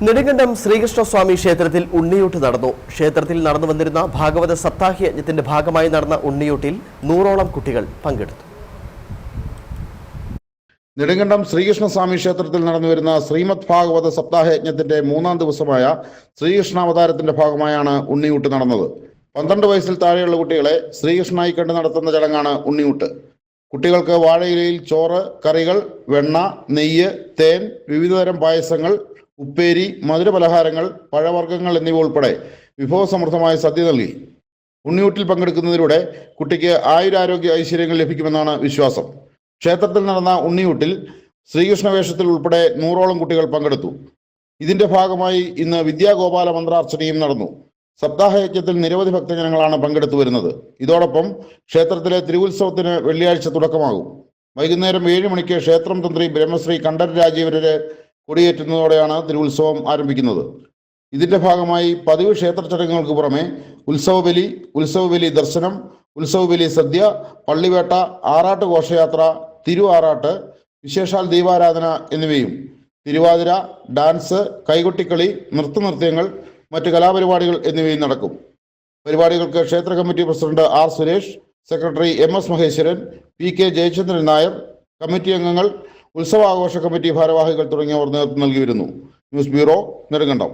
നെടുങ്കണ്ടം ശ്രീകൃഷ്ണസ്വാമി ക്ഷേത്രത്തിൽ ഉണ്ണിയൂട്ട് നടന്നു. ക്ഷേത്രത്തിൽ നടന്നു വന്നിരുന്ന ഭാഗവത സപ്താഹ യജ്ഞത്തിന്റെ ഭാഗമായി നടന്ന ഉണ്ണിയൂട്ടിൽ 100ഓളം കുട്ടികൾ പങ്കെടുത്തു. നെടുങ്കണ്ടം ശ്രീകൃഷ്ണസ്വാമി ക്ഷേത്രത്തിൽ നടന്നുവരുന്ന ശ്രീമദ് ഭാഗവത സപ്താഹ യജ്ഞത്തിന്റെ 3ാം ദിവസമായ ശ്രീകൃഷ്ണാവതാരത്തിന്റെ ഭാഗമായാണ് ഉണ്ണിയൂട്ട് നടന്നത്. 12 വയസ്സിൽ താഴെയുള്ള കുട്ടികളെ ശ്രീകൃഷ്ണനായി കണ്ട് നടത്തുന്ന ചടങ്ങാണ് ഉണ്ണിയൂട്ട്. കുട്ടികൾക്ക് വാഴയിലയിൽ ചോറ്, കറികൾ, വെണ്ണ, നെയ്യ്, തേൻ, വിവിധതരം പായസങ്ങൾ, ഉപ്പേരി, മധുരപലഹാരങ്ങൾ, പഴവർഗ്ഗങ്ങൾ എന്നിവ ഉൾപ്പെടെ വിഭവസമൃദ്ധമായ സദ്യ നൽകി. ഉണ്ണിയൂട്ടിൽ പങ്കെടുക്കുന്നതിലൂടെ കുട്ടിക്ക് ആയുരാരോഗ്യ ഐശ്വര്യങ്ങൾ ലഭിക്കുമെന്നാണ് വിശ്വാസം. ക്ഷേത്രത്തിൽ നടന്ന ഉണ്ണിയൂട്ടിൽ ശ്രീകൃഷ്ണ വേഷത്തിൽ ഉൾപ്പെടെ 100ഓളം കുട്ടികൾ പങ്കെടുത്തു. ഇതിന്റെ ഭാഗമായി ഇന്ന് വിദ്യാഗോപാല മന്ത്രാർച്ചനയും നടന്നു. സപ്താഹയജ്ഞത്തിൽ നിരവധി ഭക്തജനങ്ങളാണ് പങ്കെടുത്തു വരുന്നത്. ഇതോടൊപ്പം ക്ഷേത്രത്തിലെ തിരുവുത്സവത്തിന് വെള്ളിയാഴ്ച തുടക്കമാകും. വൈകുന്നേരം 7 മണിക്ക് ക്ഷേത്രം തന്ത്രി ബ്രഹ്മശ്രീ കണ്ഠരര് രാജീവരര് കൊടിയേറ്റുന്നതോടെയാണ് തിരുവുത്സവം ആരംഭിക്കുന്നത്. ഇതിന്റെ ഭാഗമായി പതിവ് ക്ഷേത്ര ചടങ്ങുകൾക്ക് പുറമെ ഉത്സവബലി ദർശനം, ഉത്സവബലി സദ്യ, പള്ളിവേട്ട, ആറാട്ട് ഘോഷയാത്ര, തിരുആറാട്ട്, വിശേഷാൽ ദീപാരാധന എന്നിവയും തിരുവാതിര, ഡാൻസ്, കൈകൊട്ടിക്കളി, നൃത്തനൃത്യങ്ങൾ, മറ്റ് കലാപരിപാടികൾ എന്നിവയും നടക്കും. പരിപാടികൾക്ക് ക്ഷേത്ര committee president R Suresh, secretary MS Maheshwaran, PK Jayachandran Nair, committee അംഗങ്ങൾ, ഉത്സവാഘോഷ കമ്മിറ്റി ഭാരവാഹികൾ തുടങ്ങിയവർ നേതൃത്വം നൽകി വരുന്നു. News bureau, Nedumkandam.